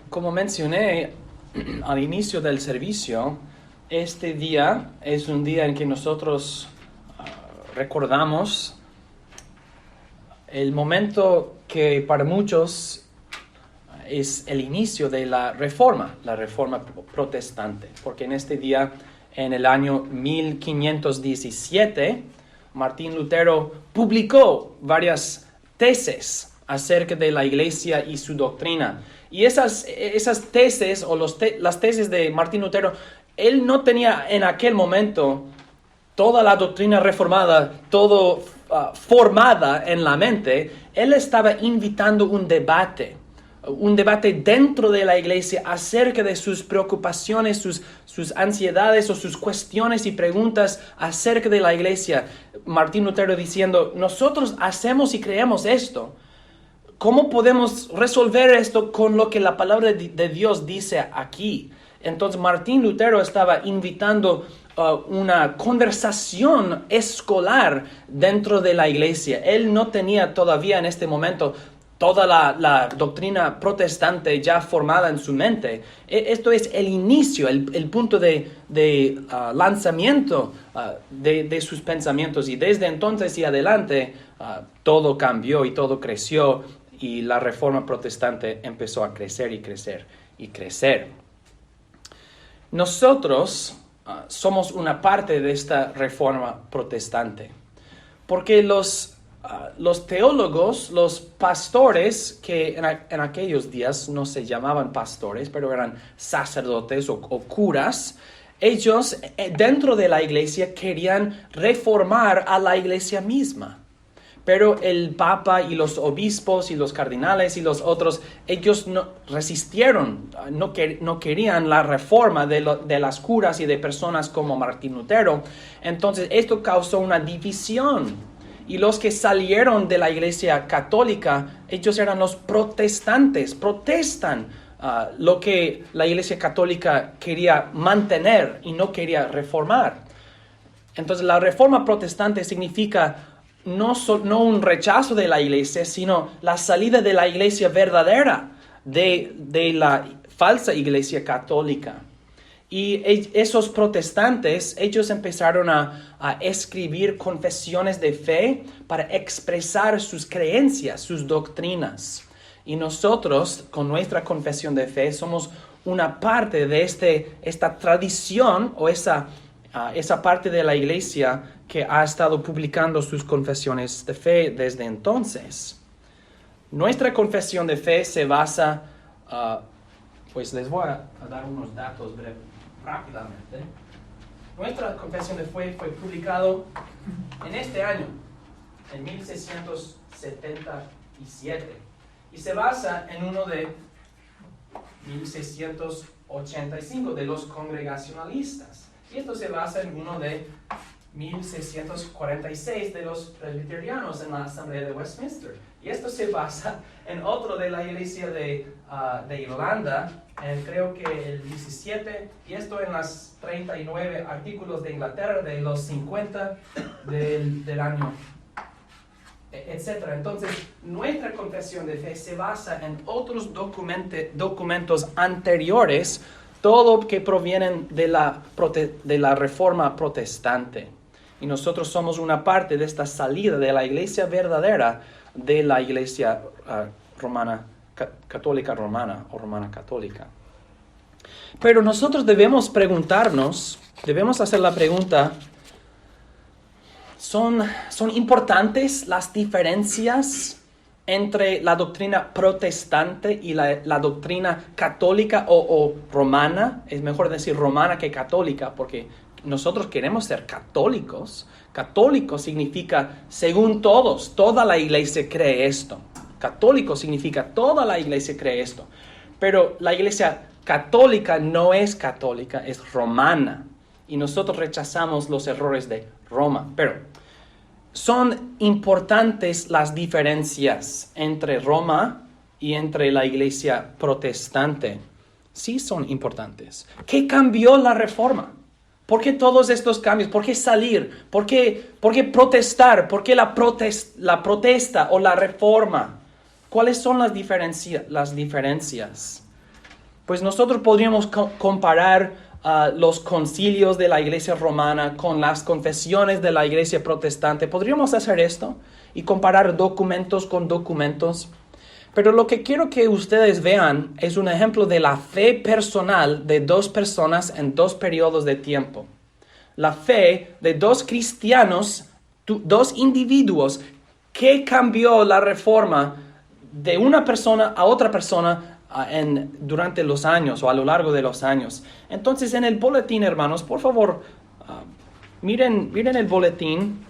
Como mencioné al inicio del servicio, este día es un día en que nosotros recordamos el momento que para muchos es el inicio de la reforma protestante, porque en este día, en el año 1517, Martín Lutero publicó varias tesis acerca de la Iglesia y su doctrina. Y esas tesis o las tesis de Martín Lutero, él no tenía en aquel momento toda la doctrina reformada, todo formada en la mente. Él estaba invitando un debate dentro de la iglesia acerca de sus preocupaciones, sus ansiedades o sus cuestiones y preguntas acerca de la iglesia. Martín Lutero diciendo, nosotros hacemos y creemos esto. ¿Cómo podemos resolver esto con lo que la palabra de Dios dice aquí? Entonces Martín Lutero estaba invitando una conversación escolar dentro de la iglesia. Él no tenía todavía en este momento toda la doctrina protestante ya formada en su mente. Esto es el inicio, el punto de lanzamiento de sus pensamientos. Y desde entonces y adelante todo cambió y todo creció y la reforma protestante empezó a crecer y crecer y crecer. Nosotros somos una parte de esta reforma protestante, porque los teólogos, los pastores, que en aquellos días no se llamaban pastores, pero eran sacerdotes o curas, ellos dentro de la iglesia querían reformar a la iglesia misma. Pero el Papa y los obispos y los cardinales y los otros, ellos no resistieron, no querían la reforma de las curas y de personas como Martín Lutero. Entonces esto causó una división. Y los que salieron de la iglesia católica, ellos eran los protestantes, protestan lo que la iglesia católica quería mantener y no quería reformar. Entonces la reforma protestante significa no un rechazo de la iglesia, sino la salida de la iglesia verdadera de la falsa iglesia católica. Y esos protestantes, ellos empezaron a escribir confesiones de fe para expresar sus creencias, sus doctrinas. Y nosotros, con nuestra confesión de fe, somos una parte de esta tradición o esa parte de la iglesia que ha estado publicando sus confesiones de fe desde entonces. Nuestra confesión de fe se basa, pues les voy a dar unos datos rápidamente. Nuestra confesión de fe fue publicado en este año, en 1677, y se basa en uno de 1685 de los congregacionalistas. Y esto se basa en uno de 1646 de los presbiterianos en la Asamblea de Westminster. Y esto se basa en otro de la iglesia de Irlanda, creo que el 17, y esto en las 39 artículos de Inglaterra de los 50 del año, etc. Entonces, nuestra confesión de fe se basa en otros documentos anteriores, todo que provienen de la reforma protestante. Y nosotros somos una parte de esta salida de la iglesia verdadera de la iglesia católica romana o romana católica. Pero nosotros debemos hacer la pregunta, ¿son importantes las diferencias entre la doctrina protestante y la doctrina católica o romana? Es mejor decir romana que católica, porque nosotros queremos ser católicos. Católico significa, según todos, toda la iglesia cree esto. Católico significa, toda la iglesia cree esto. Pero la iglesia católica no es católica, es romana. Y nosotros rechazamos los errores de Roma. Pero ¿son importantes las diferencias entre Roma y entre la iglesia protestante? Sí, son importantes. ¿Qué cambió la reforma? ¿Por qué todos estos cambios? ¿Por qué salir? ¿Por qué protestar? ¿Por qué la protesta o la reforma? ¿Cuáles son las diferencias? Pues nosotros podríamos comparar los concilios de la iglesia romana con las confesiones de la iglesia protestante. Podríamos hacer esto y comparar documentos con documentos. Pero lo que quiero que ustedes vean es un ejemplo de la fe personal de dos personas en dos periodos de tiempo. La fe de dos cristianos, dos individuos, que cambió la reforma de una persona a otra persona durante los años o a lo largo de los años. Entonces, en el boletín, hermanos, por favor, miren el boletín.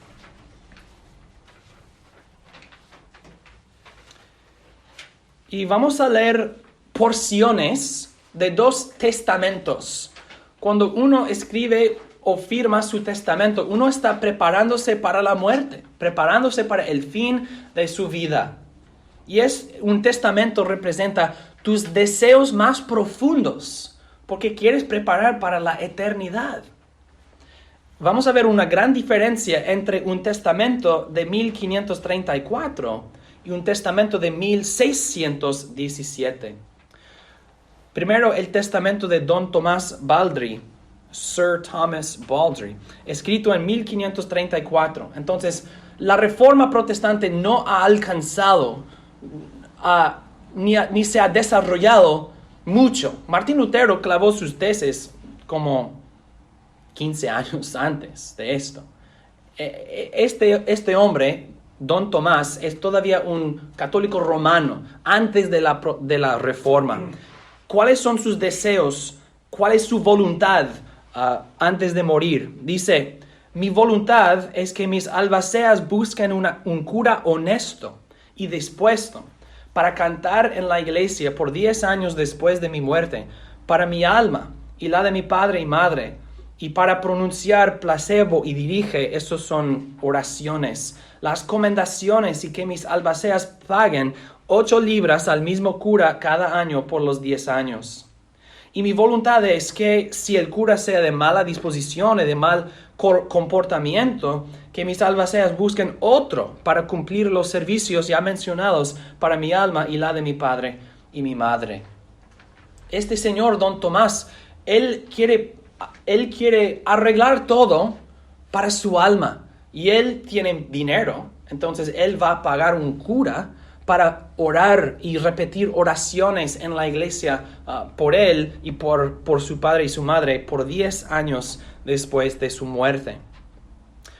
Y vamos a leer porciones de dos testamentos. Cuando uno escribe o firma su testamento, uno está preparándose para la muerte, preparándose para el fin de su vida. Y un testamento representa tus deseos más profundos, porque quieres preparar para la eternidad. Vamos a ver una gran diferencia entre un testamento de 1534 y un testamento de 1617. Primero, el testamento de Don Tomás Baldry, Sir Thomas Baldry, escrito en 1534. Entonces, la reforma protestante no ha alcanzado ni se ha desarrollado mucho. Martín Lutero clavó sus tesis como 15 años antes de esto. Este hombre, Don Tomás, es todavía un católico romano antes de la reforma. ¿Cuáles son sus deseos? ¿Cuál es su voluntad antes de morir? Dice: mi voluntad es que mis albaceas busquen un cura honesto y dispuesto para cantar en la iglesia por 10 años después de mi muerte, para mi alma y la de mi padre y madre, y para pronunciar placebo y dirige. Esos son oraciones, las comendaciones, y que mis albaceas paguen 8 libras al mismo cura cada año por los 10 años. Y mi voluntad es que, si el cura sea de mala disposición y de mal comportamiento, que mis albaceas busquen otro para cumplir los servicios ya mencionados para mi alma y la de mi padre y mi madre. Este señor, Don Tomás, él quiere arreglar todo para su alma, y él tiene dinero. Entonces él va a pagar un cura para orar y repetir oraciones en la iglesia por él y por su padre y su madre por 10 años después de su muerte.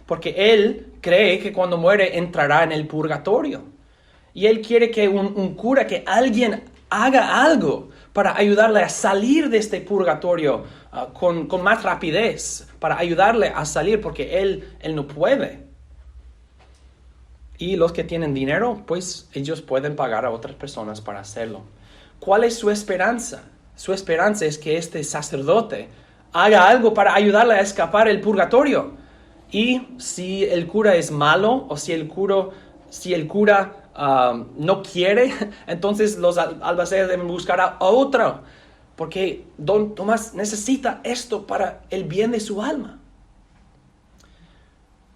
Porque él cree que cuando muere entrará en el purgatorio. Y él quiere que un cura, que alguien haga algo para ayudarle a salir de este purgatorio con más rapidez, para ayudarle a salir, porque él no puede. Y los que tienen dinero, pues ellos pueden pagar a otras personas para hacerlo. ¿Cuál es su esperanza? Su esperanza es que este sacerdote haga algo para ayudarle a escapar del purgatorio. Y si el cura es malo, o si el cura no quiere, entonces los albaceas deben buscar a otro, porque Don Tomás necesita esto para el bien de su alma.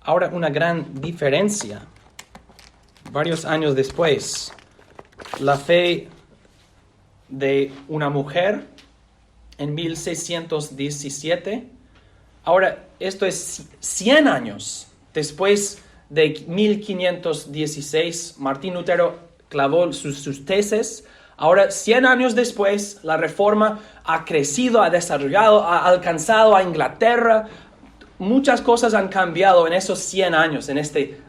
Ahora, una gran diferencia. Varios años después, la fe de una mujer en 1617. Ahora, esto es 100 años después de 1516. Martín Lutero clavó sus tesis. Ahora, 100 años después, la reforma ha crecido, ha desarrollado, ha alcanzado a Inglaterra. Muchas cosas han cambiado en esos 100 años, en este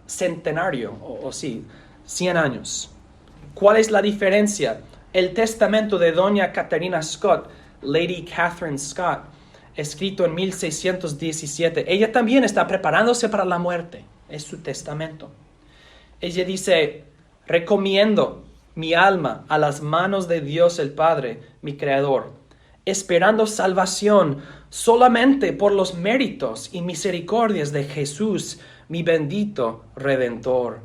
centenario, o 100 años. ¿Cuál es la diferencia? El testamento de doña Catharina Scott, Lady Catherine Scott, escrito en 1617. Ella también está preparándose para la muerte. Es su testamento. Ella dice: recomiendo mi alma a las manos de Dios el Padre, mi Creador, esperando salvación solamente por los méritos y misericordias de Jesús, mi bendito Redentor,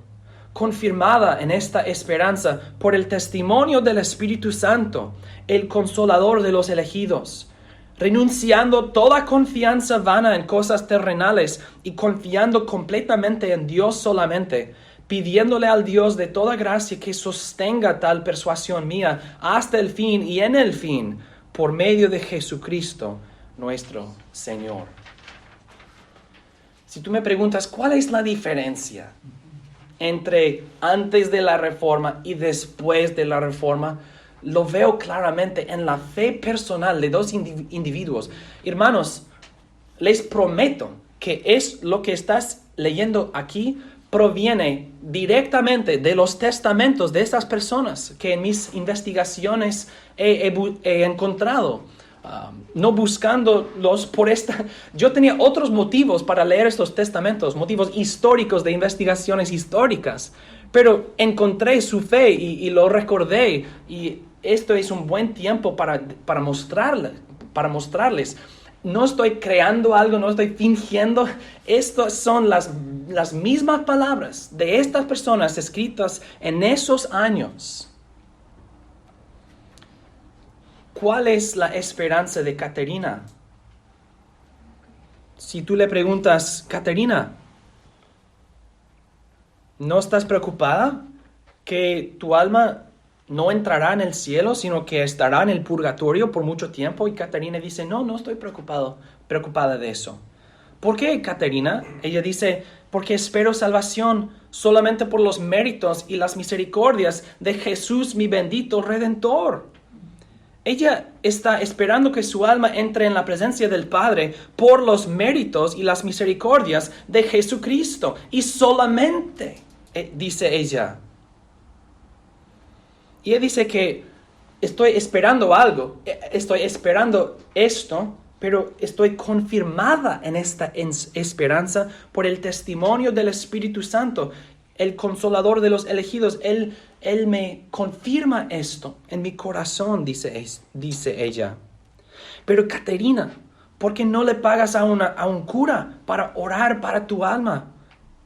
confirmada en esta esperanza por el testimonio del Espíritu Santo, el Consolador de los elegidos, renunciando toda confianza vana en cosas terrenales y confiando completamente en Dios solamente. pidiéndole al Dios de toda gracia que sostenga tal persuasión mía hasta el fin y en el fin, por medio de Jesucristo, nuestro Señor. Si tú me preguntas, ¿cuál es la diferencia entre antes de la Reforma y después de la Reforma? Lo veo claramente en la fe personal de dos individuos. Hermanos, les prometo que es lo que estás leyendo aquí proviene directamente de los testamentos de estas personas que en mis investigaciones he encontrado. No buscándolos por esta... Yo tenía otros motivos para leer estos testamentos, motivos históricos de investigaciones históricas, pero encontré su fe y lo recordé, y esto es un buen tiempo para mostrarles. No estoy creando algo, no estoy fingiendo. Estas son las mismas palabras de estas personas escritas en esos años. ¿Cuál es la esperanza de Caterina? Si tú le preguntas, Caterina, ¿no estás preocupada que tu alma no entrará en el cielo, sino que estará en el purgatorio por mucho tiempo? Y Caterina dice, no estoy preocupada de eso. ¿Por qué, Caterina? Ella dice, porque espero salvación solamente por los méritos y las misericordias de Jesús, mi bendito Redentor. Ella está esperando que su alma entre en la presencia del Padre por los méritos y las misericordias de Jesucristo. Y solamente, dice ella. Y ella dice que estoy esperando algo, estoy esperando esto, pero estoy confirmada en esta esperanza por el testimonio del Espíritu Santo, el consolador de los elegidos. Él me confirma esto en mi corazón, dice ella. Pero Caterina, ¿por qué no le pagas a un cura para orar para tu alma?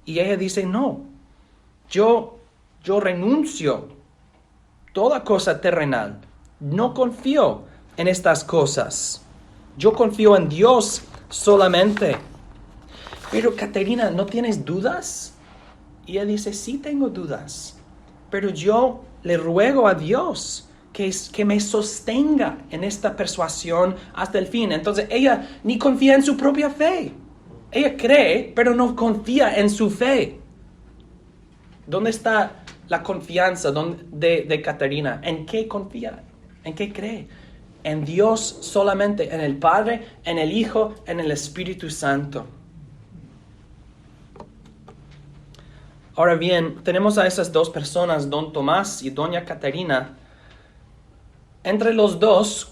Y ella dice, no, yo renuncio toda cosa terrenal. No confío en estas cosas. Yo confío en Dios solamente. Pero Caterina, ¿no tienes dudas? Y ella dice, sí tengo dudas. Pero yo le ruego a Dios que me sostenga en esta persuasión hasta el fin. Entonces ella ni confía en su propia fe. Ella cree, pero no confía en su fe. ¿Dónde está la confianza de Caterina? ¿En qué confía? ¿En qué cree? En Dios solamente, en el Padre, en el Hijo, en el Espíritu Santo. Ahora bien, tenemos a esas dos personas, don Tomás y doña Caterina. Entre los dos,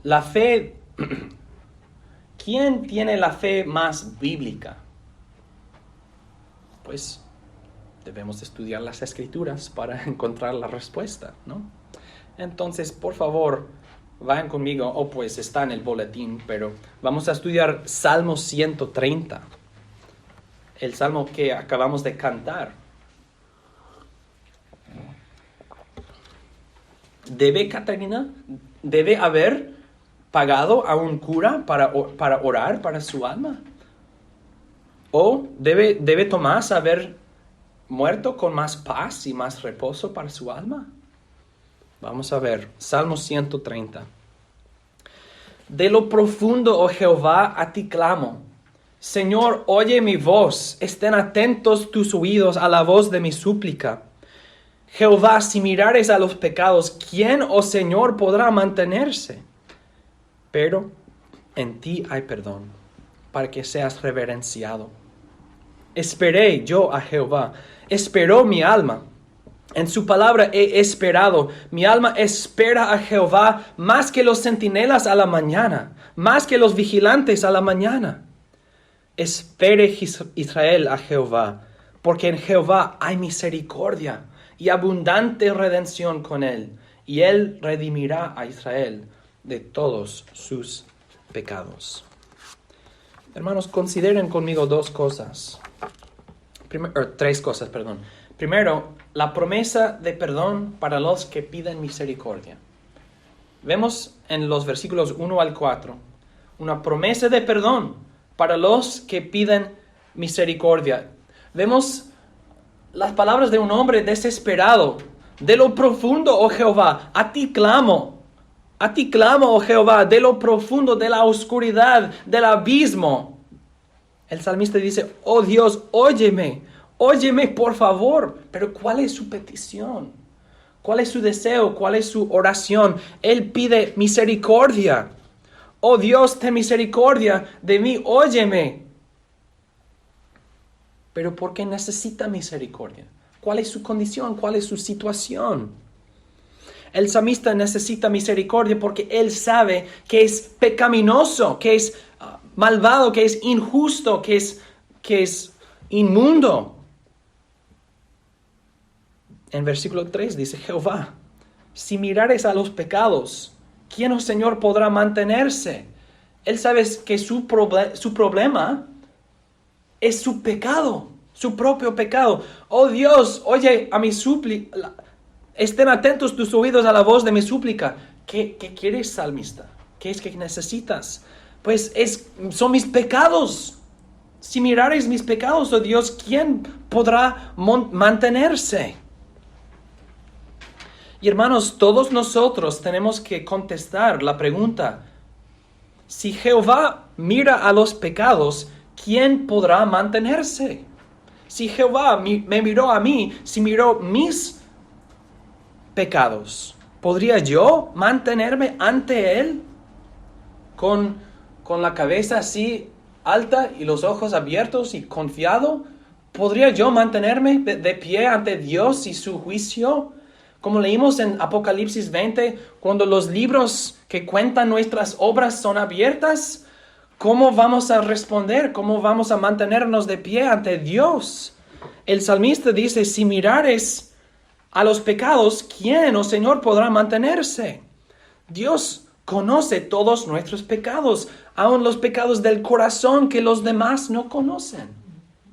la fe, ¿quién tiene la fe más bíblica? Pues debemos estudiar las Escrituras para encontrar la respuesta, ¿no? Entonces, por favor, vayan conmigo, pues está en el boletín, pero vamos a estudiar Salmo 130, el salmo que acabamos de cantar. ¿Debe haber pagado a un cura para orar para su alma? ¿O debe Tomás haber muerto con más paz y más reposo para su alma? Vamos a ver, Salmo 130. De lo profundo, oh Jehová, a ti clamo. Señor, oye mi voz, estén atentos tus oídos a la voz de mi súplica. Jehová, si mirares a los pecados, ¿quién, oh Señor, podrá mantenerse? Pero en ti hay perdón, para que seas reverenciado. Esperé yo a Jehová, esperó mi alma. En su palabra he esperado. Mi alma espera a Jehová más que los centinelas a la mañana, más que los vigilantes a la mañana. Espere Israel a Jehová, porque en Jehová hay misericordia y abundante redención con él, y él redimirá a Israel de todos sus pecados. Hermanos, consideren conmigo tres cosas. Primero, la promesa de perdón para los que piden misericordia. Vemos en los versículos 1 al 4 una promesa de perdón para los que piden misericordia. Vemos las palabras de un hombre desesperado. De lo profundo, oh Jehová, a ti clamo. A ti clamo, oh Jehová, de lo profundo, de la oscuridad, del abismo. El salmista dice, oh Dios, óyeme, óyeme por favor. Pero ¿cuál es su petición? ¿Cuál es su deseo? ¿Cuál es su oración? Él pide misericordia. Oh Dios, ten misericordia de mí, óyeme. Pero ¿por qué necesita misericordia? ¿Cuál es su condición? ¿Cuál es su situación? El salmista necesita misericordia porque él sabe que es pecaminoso, que es malvado, que es injusto, que es inmundo. En versículo 3 dice, Jehová, si mirares a los pecados, ¿quién, oh Señor, podrá mantenerse? Él sabe que su problema es su pecado, su propio pecado. Oh Dios, oye a mi súplica, estén atentos tus oídos a la voz de mi súplica. ¿Qué quieres, salmista? ¿Qué es que necesitas? Pues son mis pecados. Si mirares mis pecados, oh Dios, ¿quién podrá mantenerse? Y hermanos, todos nosotros tenemos que contestar la pregunta, si Jehová mira a los pecados, ¿quién podrá mantenerse? Si Jehová me miró a mí, si miró mis pecados, ¿podría yo mantenerme ante Él? Con la cabeza así alta y los ojos abiertos y confiado, ¿podría yo mantenerme de pie ante Dios y su juicio? Como leímos en Apocalipsis 20, cuando los libros que cuentan nuestras obras son abiertas, ¿cómo vamos a responder? ¿Cómo vamos a mantenernos de pie ante Dios? El salmista dice, si mirares a los pecados, ¿quién, oh Señor, podrá mantenerse? Dios conoce todos nuestros pecados, aun los pecados del corazón que los demás no conocen.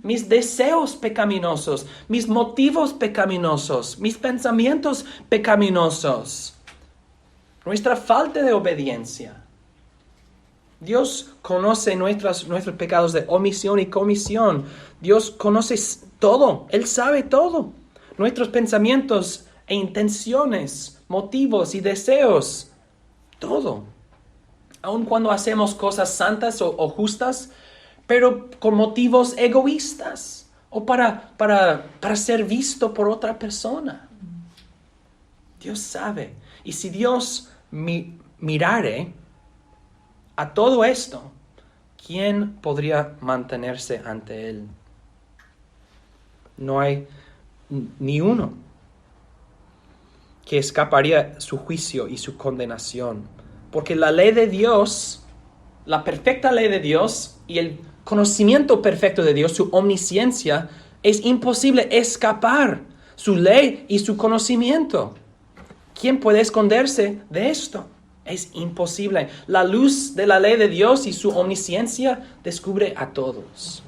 Mis deseos pecaminosos, mis motivos pecaminosos, mis pensamientos pecaminosos, nuestra falta de obediencia. Dios conoce nuestros pecados de omisión y comisión. Dios conoce todo, Él sabe todo. Nuestros pensamientos e intenciones, motivos y deseos, todo. Aun cuando hacemos cosas santas o justas, pero con motivos egoístas o para ser visto por otra persona. Dios sabe. Y si Dios mirare a todo esto, ¿quién podría mantenerse ante Él? No hay ni uno que escaparía su juicio y su condenación. Porque la ley de Dios, la perfecta ley de Dios y el conocimiento perfecto de Dios, su omnisciencia, es imposible escapar su ley y su conocimiento. ¿Quién puede esconderse de esto? Es imposible. La luz de la ley de Dios y su omnisciencia descubre a todos.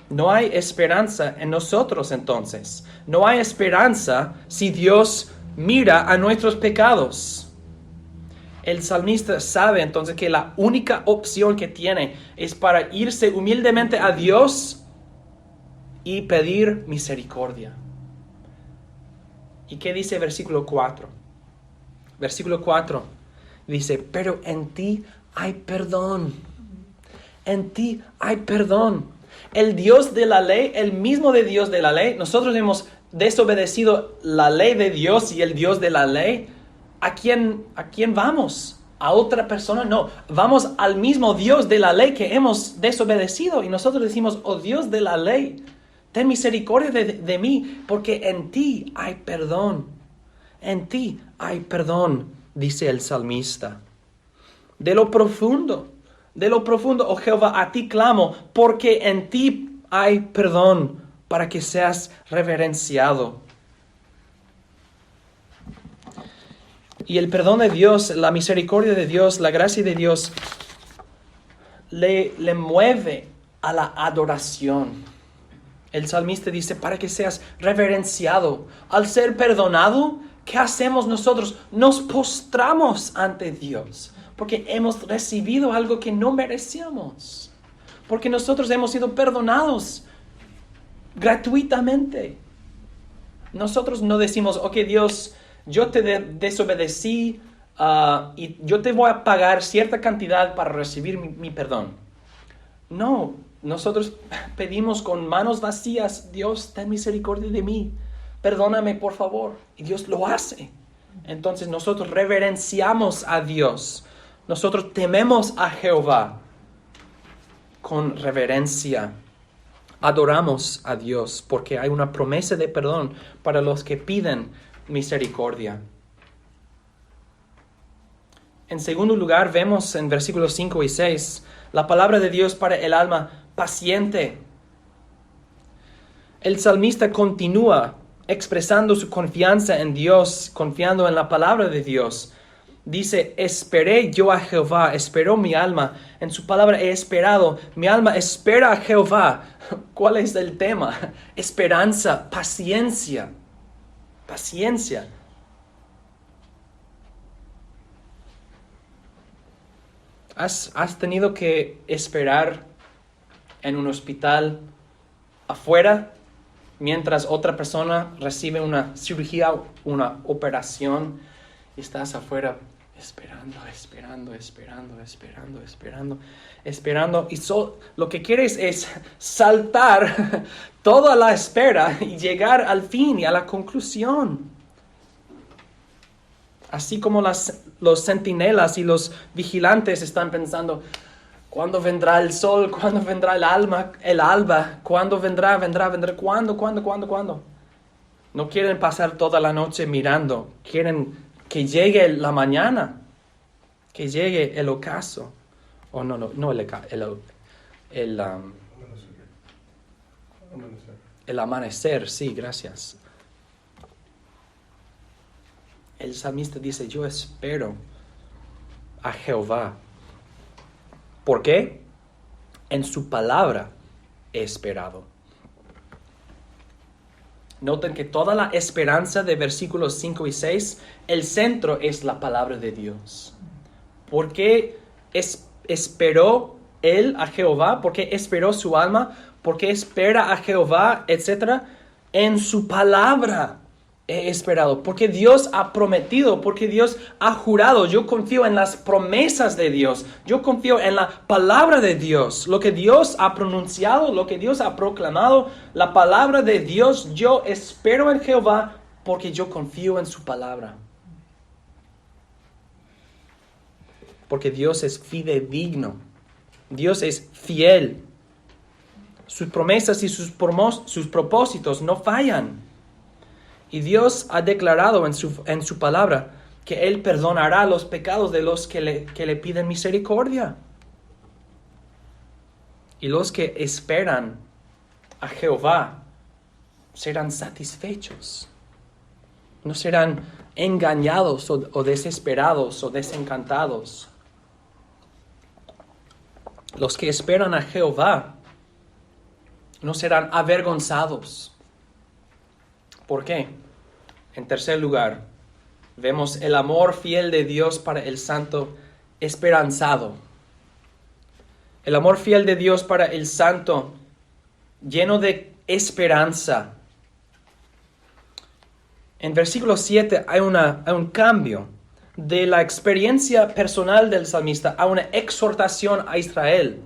No hay esperanza en nosotros entonces. No hay esperanza si Dios mira a nuestros pecados. El salmista sabe entonces que la única opción que tiene es para irse humildemente a Dios y pedir misericordia. ¿Y qué dice versículo 4? Versículo 4 dice, pero en ti hay perdón. En ti hay perdón. El Dios de la ley, el mismo de Dios de la ley, nosotros hemos desobedecido la ley de Dios y el Dios de la ley. ¿A quién vamos? ¿A otra persona? No, vamos al mismo Dios de la ley que hemos desobedecido. Y nosotros decimos, oh Dios de la ley, ten misericordia de mí, porque en ti hay perdón. En ti hay perdón, dice el salmista. De lo profundo, oh Jehová, a ti clamo, porque en ti hay perdón, para que seas reverenciado. Y el perdón de Dios, la misericordia de Dios, la gracia de Dios, le mueve a la adoración. El salmista dice, para que seas reverenciado. Al ser perdonado, ¿qué hacemos nosotros? Nos postramos ante Dios, porque hemos recibido algo que no merecíamos. Porque nosotros hemos sido perdonados gratuitamente. Nosotros no decimos, ok, Dios, yo te desobedecí y yo te voy a pagar cierta cantidad para recibir mi perdón. No, nosotros pedimos con manos vacías, Dios, ten misericordia de mí, perdóname por favor. Y Dios lo hace. Entonces nosotros reverenciamos a Dios. Nosotros tememos a Jehová con reverencia. Adoramos a Dios porque hay una promesa de perdón para los que piden misericordia. En segundo lugar, vemos en versículos 5 y 6 la palabra de Dios para el alma paciente. El salmista continúa expresando su confianza en Dios, confiando en la palabra de Dios. Dice, esperé yo a Jehová, esperó mi alma, en su palabra he esperado, mi alma espera a Jehová. ¿Cuál es el tema? Esperanza, paciencia, paciencia. ¿Has tenido que esperar en un hospital afuera mientras otra persona recibe una cirugía, una operación, y estás afuera esperando, y lo que quieres es saltar toda la espera y llegar al fin y a la conclusión? Así como los centinelas y los vigilantes están pensando, ¿cuándo vendrá el sol? ¿Cuándo vendrá el alba? ¿Cuándo vendrá? ¿Cuándo? No quieren pasar toda la noche mirando. Quieren que llegue la mañana. Que llegue el ocaso. El amanecer, sí, gracias. El salmista dice, yo espero a Jehová. ¿Por qué? En su palabra he esperado. Noten que toda la esperanza de versículos 5 y 6, el centro es la palabra de Dios. ¿Por qué esperó él a Jehová? ¿Por qué esperó su alma? ¿Por qué espera a Jehová? Etcétera. En su palabra he esperado, porque Dios ha prometido, porque Dios ha jurado. Yo confío en las promesas de Dios. Yo confío en la palabra de Dios. Lo que Dios ha pronunciado, lo que Dios ha proclamado, la palabra de Dios. Yo espero en Jehová porque yo confío en su palabra. Porque Dios es fidedigno. Dios es fiel. Sus promesas y sus propósitos no fallan. Y Dios ha declarado en su palabra que Él perdonará los pecados de los que le piden misericordia. Y los que esperan a Jehová serán satisfechos. No serán engañados o desesperados o desencantados. Los que esperan a Jehová no serán avergonzados. ¿Por qué? En tercer lugar, vemos el amor fiel de Dios para el santo esperanzado. El amor fiel de Dios para el santo lleno de esperanza. En versículo 7 hay un cambio de la experiencia personal del salmista a una exhortación a Israel.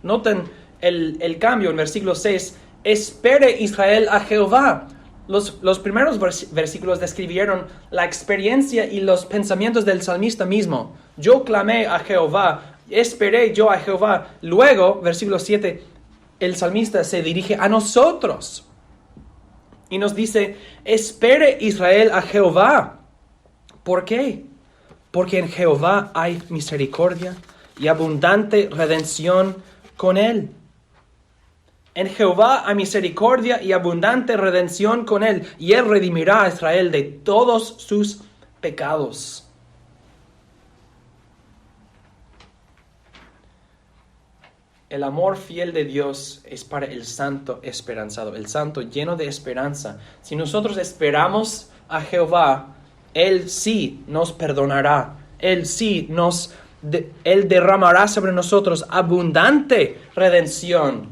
Noten el cambio en versículo 6. Espere Israel a Jehová. Los primeros versículos describieron la experiencia y los pensamientos del salmista mismo. Yo clamé a Jehová, esperé yo a Jehová. Luego, versículo 7, el salmista se dirige a nosotros y nos dice, espere Israel a Jehová. ¿Por qué? Porque en Jehová hay misericordia y abundante redención con él. En Jehová hay misericordia y abundante redención con él, y él redimirá a Israel de todos sus pecados. El amor fiel de Dios es para el santo esperanzado, el santo lleno de esperanza. Si nosotros esperamos a Jehová, Él sí nos perdonará, Él sí nos Él derramará sobre nosotros abundante redención.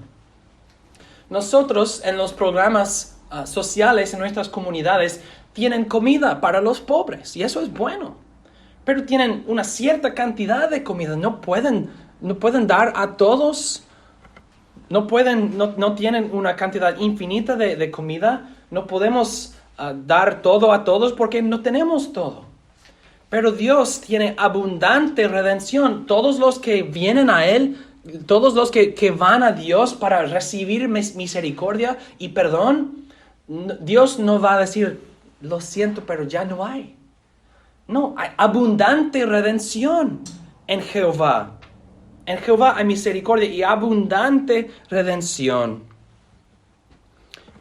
Nosotros en los programas sociales en nuestras comunidades tienen comida para los pobres y eso es bueno. Pero tienen una cierta cantidad de comida. No pueden dar a todos. No tienen una cantidad infinita de comida. No podemos dar todo a todos porque no tenemos todo. Pero Dios tiene abundante redención. Todos los que vienen a Él, todos los que van a Dios para recibir misericordia y perdón, Dios no va a decir, lo siento, pero ya no hay. No, hay abundante redención en Jehová. En Jehová hay misericordia y abundante redención.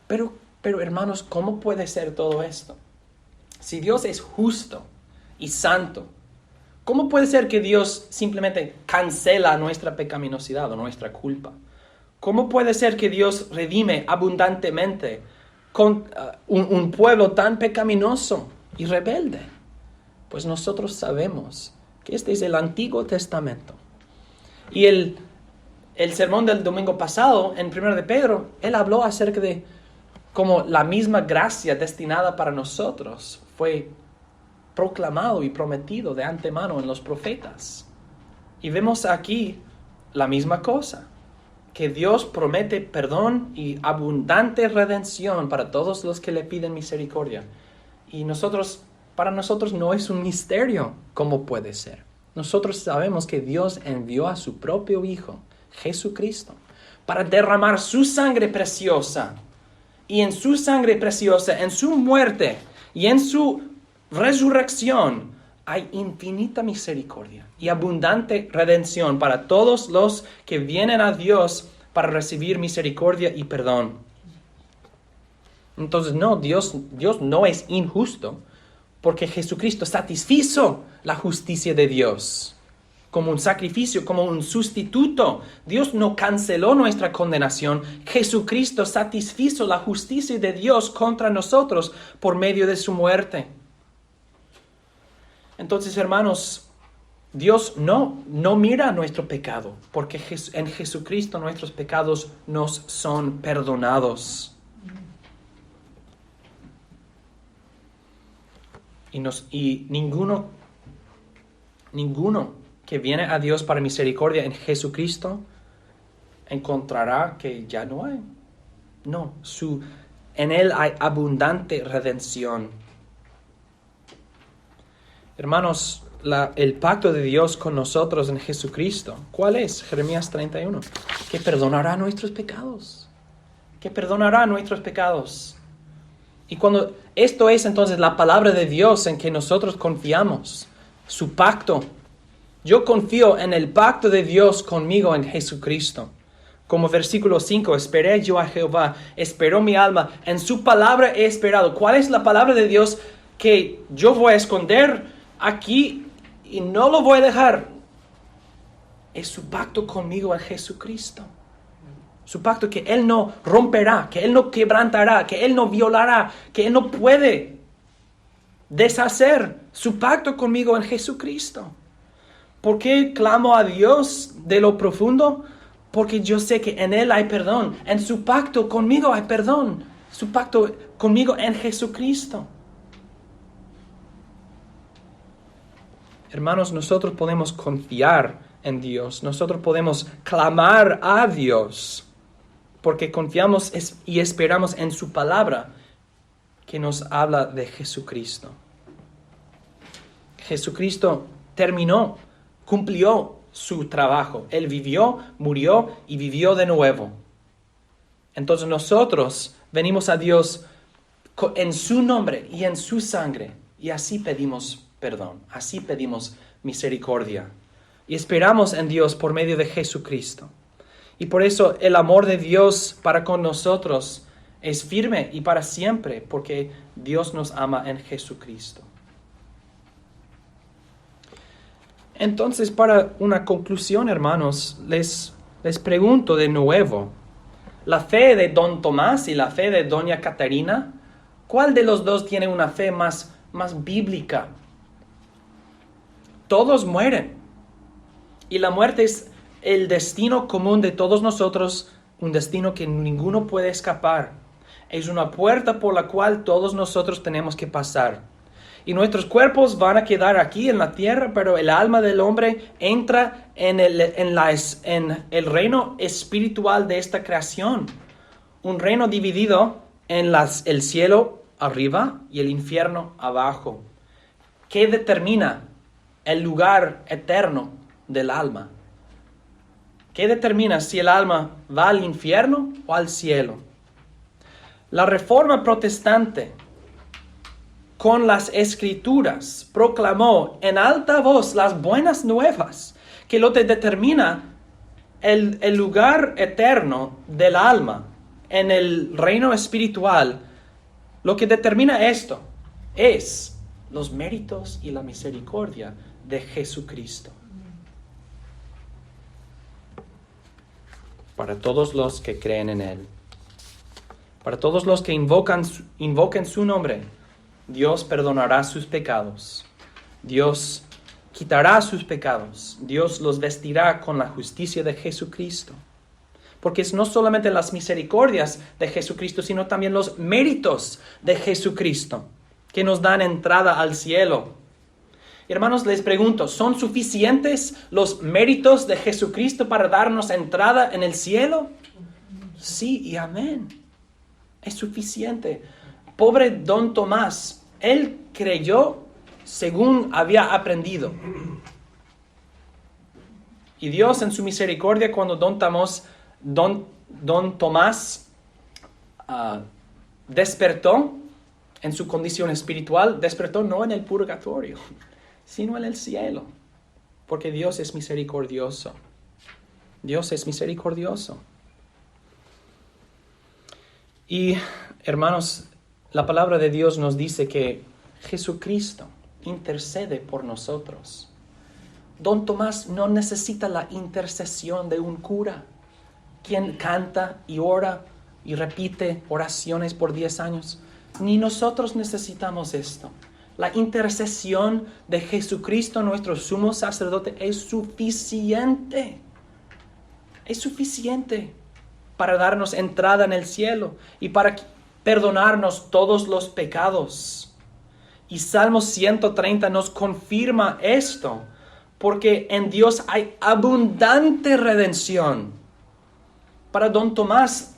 Pero hermanos, ¿cómo puede ser todo esto? Si Dios es justo y santo, ¿cómo puede ser que Dios simplemente cancela nuestra pecaminosidad o nuestra culpa? ¿Cómo puede ser que Dios redime abundantemente con un pueblo tan pecaminoso y rebelde? Pues nosotros sabemos que este es el Antiguo Testamento. Y el sermón del domingo pasado, en 1 de Pedro, él habló acerca de cómo la misma gracia destinada para nosotros fue proclamado y prometido de antemano en los profetas. Y vemos aquí la misma cosa, que Dios promete perdón y abundante redención para todos los que le piden misericordia. Y para nosotros no es un misterio cómo puede ser. Nosotros sabemos que Dios envió a su propio Hijo, Jesucristo, para derramar su sangre preciosa. Y en su sangre preciosa, en su muerte y en su resurrección, hay infinita misericordia y abundante redención para todos los que vienen a Dios para recibir misericordia y perdón. Entonces, no, Dios no es injusto, porque Jesucristo satisfizo la justicia de Dios como un sacrificio, como un sustituto. Dios no canceló nuestra condenación. Jesucristo satisfizo la justicia de Dios contra nosotros por medio de su muerte. Entonces, hermanos, Dios no mira nuestro pecado, porque en Jesucristo nuestros pecados nos son perdonados. Y ninguno que viene a Dios para misericordia en Jesucristo encontrará que ya no hay. No, en Él hay abundante redención. Hermanos, el pacto de Dios con nosotros en Jesucristo, ¿cuál es? Jeremías 31. Que perdonará nuestros pecados. Que perdonará nuestros pecados. Y cuando esto es entonces la palabra de Dios en que nosotros confiamos, su pacto. Yo confío en el pacto de Dios conmigo en Jesucristo. Como versículo 5, esperé yo a Jehová, esperó mi alma, en su palabra he esperado. ¿Cuál es la palabra de Dios que yo voy a esconder aquí y no lo voy a dejar? Es su pacto conmigo en Jesucristo. Su pacto que Él no romperá, que Él no quebrantará, que Él no violará, que Él no puede deshacer. Su pacto conmigo en Jesucristo. ¿Por qué clamo a Dios de lo profundo? Porque yo sé que en Él hay perdón. En su pacto conmigo hay perdón. Su pacto conmigo en Jesucristo. Hermanos, nosotros podemos confiar en Dios. Nosotros podemos clamar a Dios. Porque confiamos y esperamos en su palabra que nos habla de Jesucristo. Jesucristo cumplió su trabajo. Él vivió, murió y vivió de nuevo. Entonces nosotros venimos a Dios en su nombre y en su sangre. Y así pedimos perdón, así pedimos misericordia. Y esperamos en Dios por medio de Jesucristo. Y por eso el amor de Dios para con nosotros es firme y para siempre, porque Dios nos ama en Jesucristo. Entonces, para una conclusión, hermanos, les pregunto de nuevo, la fe de don Tomás y la fe de doña Catarina, ¿cuál de los dos tiene una fe más bíblica? Todos mueren. Y la muerte es el destino común de todos nosotros, un destino que ninguno puede escapar. Es una puerta por la cual todos nosotros tenemos que pasar. Y nuestros cuerpos van a quedar aquí en la tierra, pero el alma del hombre entra en el reino espiritual de esta creación. Un reino dividido en el cielo arriba y el infierno abajo. ¿Qué determina el lugar eterno del alma? ¿Qué determina si el alma va al infierno o al cielo? La Reforma Protestante, con las Escrituras, proclamó en alta voz las buenas nuevas, que lo que determina el lugar eterno del alma en el reino espiritual. Lo que determina esto es los méritos y la misericordia de Jesucristo. Para todos los que creen en Él. Para todos los que invoquen su nombre, Dios perdonará sus pecados. Dios quitará sus pecados. Dios los vestirá con la justicia de Jesucristo. Porque es no solamente las misericordias de Jesucristo, sino también los méritos de Jesucristo que nos dan entrada al cielo. Hermanos, les pregunto, ¿son suficientes los méritos de Jesucristo para darnos entrada en el cielo? Sí y amén. Es suficiente. Pobre don Tomás, él creyó según había aprendido. Y Dios en su misericordia, cuando don Tomás despertó en su condición espiritual, despertó no en el purgatorio, sino en el cielo, porque Dios es misericordioso. Dios es misericordioso. Y, hermanos, la palabra de Dios nos dice que Jesucristo intercede por nosotros. Don Tomás no necesita la intercesión de un cura, quien canta y ora y repite oraciones por 10 años. Ni nosotros necesitamos esto. La intercesión de Jesucristo, nuestro sumo sacerdote, es suficiente. Es suficiente para darnos entrada en el cielo y para perdonarnos todos los pecados. Y Salmo 130 nos confirma esto, porque en Dios hay abundante redención. Para don Tomás,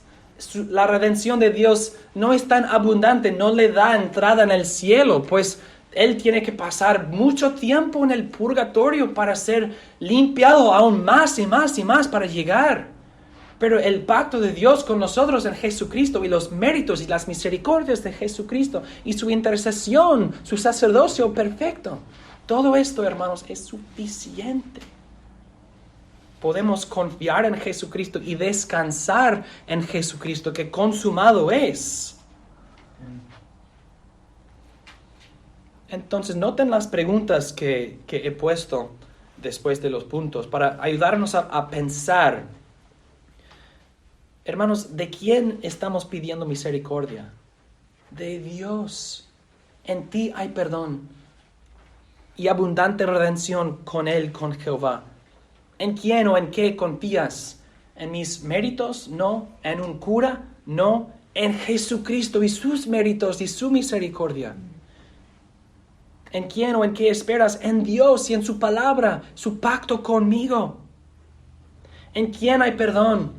la redención de Dios no es tan abundante, no le da entrada en el cielo, pues él tiene que pasar mucho tiempo en el purgatorio para ser limpiado aún más y más y más para llegar. Pero el pacto de Dios con nosotros en Jesucristo y los méritos y las misericordias de Jesucristo y su intercesión, su sacerdocio perfecto, todo esto, hermanos, es suficiente. Podemos confiar en Jesucristo y descansar en Jesucristo, que consumado es. Entonces, noten las preguntas que he puesto después de los puntos para ayudarnos a pensar. Hermanos, ¿de quién estamos pidiendo misericordia? De Dios. En ti hay perdón y abundante redención con Él, con Jehová. ¿En quién o en qué confías? ¿En mis méritos? No. ¿En un cura? No. En Jesucristo y sus méritos y su misericordia. ¿En quién o en qué esperas? En Dios y en su palabra, su pacto conmigo. ¿En quién hay perdón?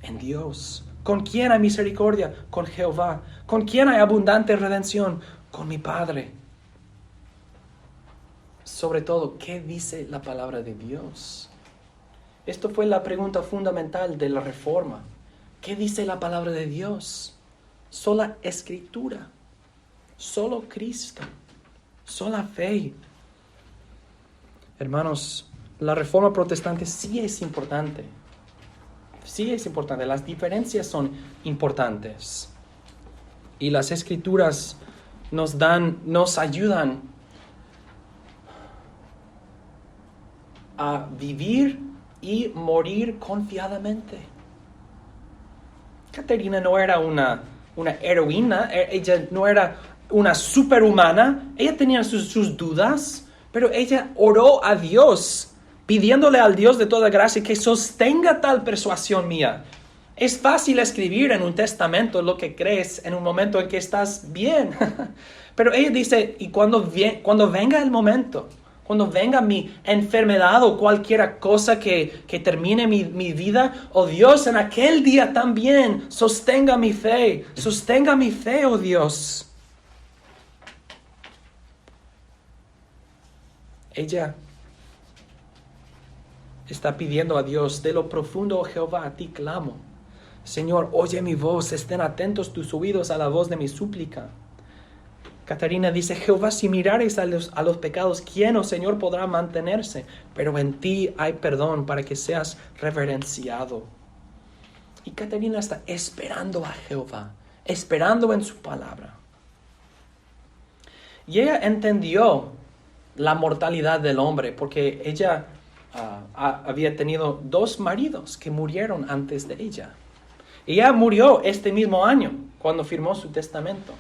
En Dios. ¿Con quién hay misericordia? Con Jehová. ¿Con quién hay abundante redención? Con mi Padre. Sobre todo, ¿qué dice la palabra de Dios? Esto fue la pregunta fundamental de la Reforma. ¿Qué dice la palabra de Dios? Sola Escritura. Solo Cristo. Sola fe. Hermanos, la Reforma Protestante sí es importante. Sí es importante. Las diferencias son importantes. Y las Escrituras nos ayudan a vivir y morir confiadamente. Caterina no era una heroína, ella no era una superhumana, ella tenía sus dudas, pero ella oró a Dios pidiéndole al Dios de toda gracia que sostenga tal persuasión mía. Es fácil escribir en un testamento lo que crees en un momento en que estás bien. Pero ella dice, y cuando venga el momento, cuando venga mi enfermedad o cualquier cosa que termine mi vida, oh Dios, en aquel día también sostenga mi fe, oh Dios. Ella está pidiendo a Dios, de lo profundo, oh Jehová, a ti clamo. Señor, oye mi voz, estén atentos tus oídos a la voz de mi súplica. Catarina dice, Jehová, si mirares a los pecados, ¿quién, oh Señor, podrá mantenerse? Pero en ti hay perdón para que seas reverenciado. Y Catarina está esperando a Jehová, esperando en su palabra. Y ella entendió la mortalidad del hombre, porque ella había tenido 2 maridos que murieron antes de ella. Ella murió este mismo año, cuando firmó su testamento.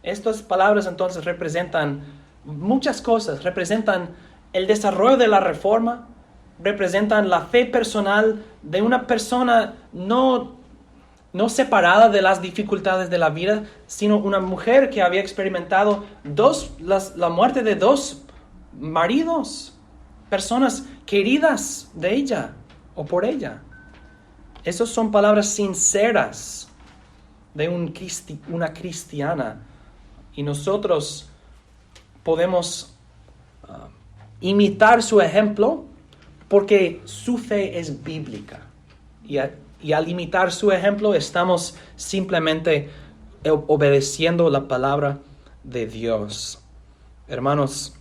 Estas palabras entonces representan muchas cosas. Representan el desarrollo de la reforma, representan la fe personal de una persona no separada de las dificultades de la vida, sino una mujer que había experimentado la muerte de 2 maridos, personas queridas de ella o por ella. Esas son palabras sinceras de una cristiana. Y nosotros podemos imitar su ejemplo porque su fe es bíblica. Y al imitar su ejemplo estamos simplemente obedeciendo la palabra de Dios. Hermanos,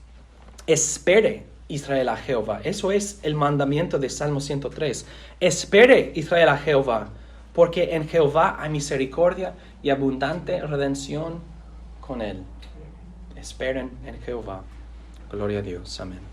espere Israel a Jehová. Eso es el mandamiento de Salmo 103. Espere Israel a Jehová, porque en Jehová hay misericordia y abundante redención con él. Esperen en Jehová. Gloria a Dios. Amén.